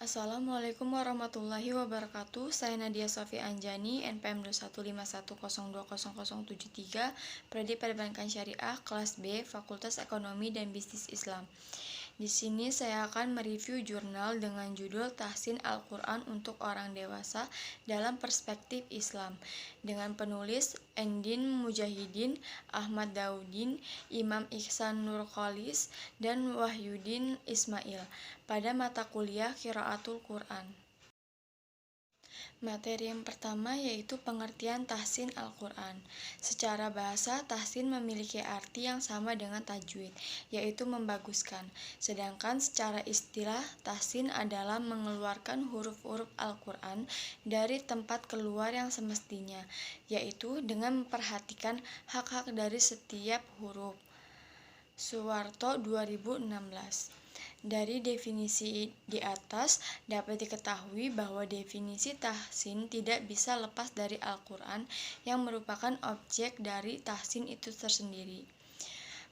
Assalamualaikum warahmatullahi wabarakatuh. Saya Nadia Sofi Anjani, NPM 215100073, Prodi Perbankan Syariah, kelas B, Fakultas Ekonomi dan Bisnis Islam. Di sini saya akan mereview jurnal dengan judul Tahsin Al-Quran untuk Orang Dewasa dalam Perspektif Islam dengan penulis Endin Mujahidin, Ahmad Daudin, Imam Ihsan Nurkholis, dan Wahyudin Ismail pada mata kuliah Qiraatul Quran. Materi yang pertama yaitu pengertian tahsin Al-Quran. Secara bahasa, tahsin memiliki arti yang sama dengan tajwid, yaitu membaguskan. Sedangkan secara istilah, tahsin adalah mengeluarkan huruf-huruf Al-Quran dari tempat keluar yang semestinya, yaitu dengan memperhatikan hak-hak dari setiap huruf. Suwarto 2016. Dari definisi di atas dapat diketahui bahwa definisi tahsin tidak bisa lepas dari Al-Quran yang merupakan objek dari tahsin itu tersendiri.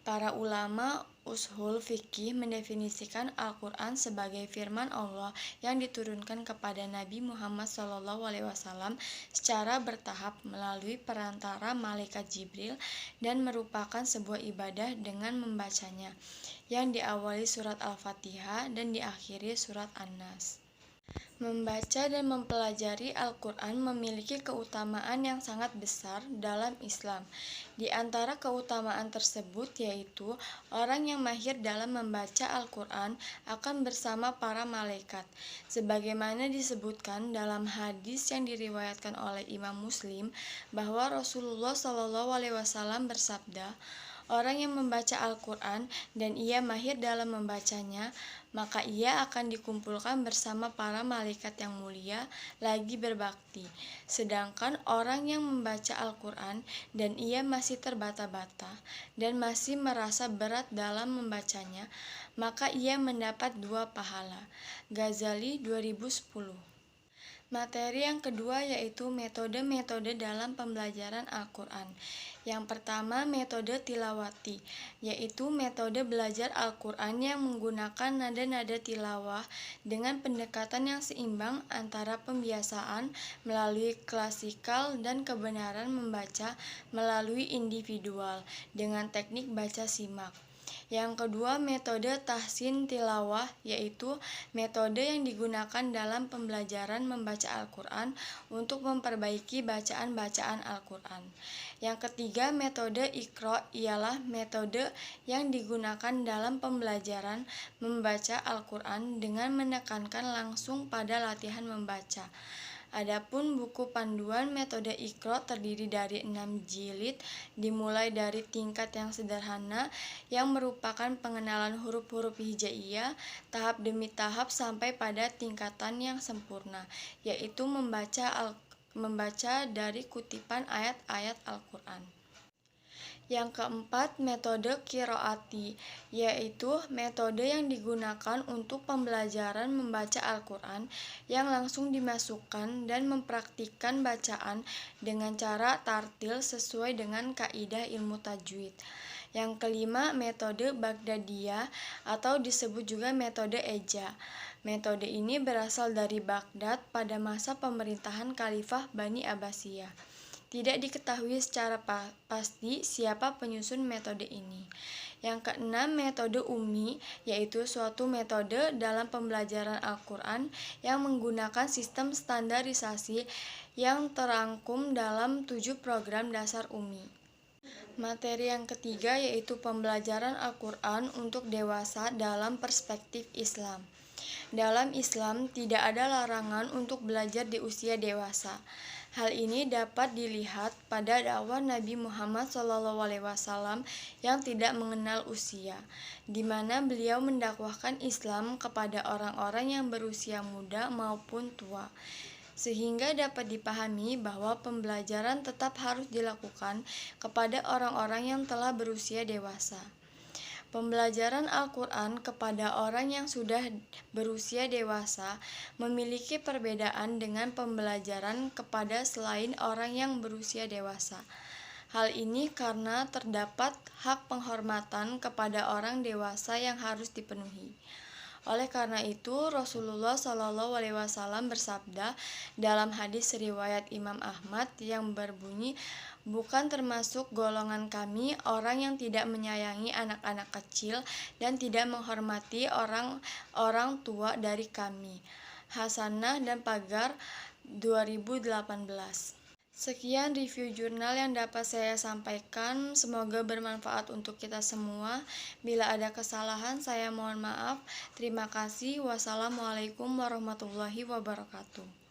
Para ulama ushul fikih mendefinisikan Al-Quran sebagai firman Allah yang diturunkan kepada Nabi Muhammad SAW secara bertahap melalui perantara malaikat Jibril dan merupakan sebuah ibadah dengan membacanya, yang diawali surat Al-Fatihah dan diakhiri surat An-Nas. Membaca dan mempelajari Al-Quran memiliki keutamaan yang sangat besar dalam Islam. Di antara keutamaan tersebut yaitu orang yang mahir dalam membaca Al-Quran akan bersama para malaikat. Sebagaimana disebutkan dalam hadis yang diriwayatkan oleh Imam Muslim bahwa Rasulullah SAW bersabda, "Orang yang membaca Al-Quran dan ia mahir dalam membacanya, maka ia akan dikumpulkan bersama para malaikat yang mulia lagi berbakti. Sedangkan orang yang membaca Al-Quran dan ia masih terbata-bata dan masih merasa berat dalam membacanya, maka ia mendapat 2 pahala." Ghazali 2010. Materi yang kedua yaitu metode-metode dalam pembelajaran Al-Quran. Yang pertama, metode tilawati, yaitu metode belajar Al-Quran yang menggunakan nada-nada tilawah dengan pendekatan yang seimbang antara pembiasaan melalui klasikal dan kebenaran membaca melalui individual dengan teknik baca simak. Yang kedua, metode tahsin tilawah, yaitu metode yang digunakan dalam pembelajaran membaca Al-Quran untuk memperbaiki bacaan-bacaan Al-Quran. Yang ketiga, metode Iqra ialah metode yang digunakan dalam pembelajaran membaca Al-Quran dengan menekankan langsung pada latihan membaca. Adapun buku panduan metode Iqra terdiri dari 6 jilid, dimulai dari tingkat yang sederhana yang merupakan pengenalan huruf-huruf hijaiyah tahap demi tahap sampai pada tingkatan yang sempurna, yaitu membaca dari kutipan ayat-ayat Al-Quran. Yang keempat, metode qiraati, yaitu metode yang digunakan untuk pembelajaran membaca Al-Quran yang langsung dimasukkan dan mempraktikkan bacaan dengan cara tartil sesuai dengan kaidah ilmu tajwid. Yang kelima, metode Baghdadiyah atau disebut juga metode Eja. Metode ini berasal dari Baghdad pada masa pemerintahan Khalifah Bani Abbasiyah. Tidak diketahui secara pasti siapa penyusun metode ini. Yang keenam, metode Ummi, yaitu suatu metode dalam pembelajaran Al-Quran yang menggunakan sistem standarisasi yang terangkum dalam 7 program dasar Ummi. Materi yang ketiga yaitu pembelajaran Al-Quran untuk dewasa dalam perspektif Islam. Dalam Islam tidak ada larangan untuk belajar di usia dewasa. Hal ini dapat dilihat pada dakwah Nabi Muhammad SAW yang tidak mengenal usia, di mana beliau mendakwahkan Islam kepada orang-orang yang berusia muda maupun tua. Sehingga dapat dipahami bahwa pembelajaran tetap harus dilakukan kepada orang-orang yang telah berusia dewasa. Pembelajaran Al-Quran kepada orang yang sudah berusia dewasa memiliki perbedaan dengan pembelajaran kepada selain orang yang berusia dewasa. Hal ini karena terdapat hak penghormatan kepada orang dewasa yang harus dipenuhi. Oleh karena itu, Rasulullah SAW bersabda dalam hadis riwayat Imam Ahmad yang berbunyi, "Bukan termasuk golongan kami orang yang tidak menyayangi anak-anak kecil dan tidak menghormati orang-orang tua dari kami." Hasanah dan Pagar 2018. Sekian review jurnal yang dapat saya sampaikan. Semoga bermanfaat untuk kita semua. Bila ada kesalahan, saya mohon maaf. Terima kasih. Wassalamualaikum warahmatullahi wabarakatuh.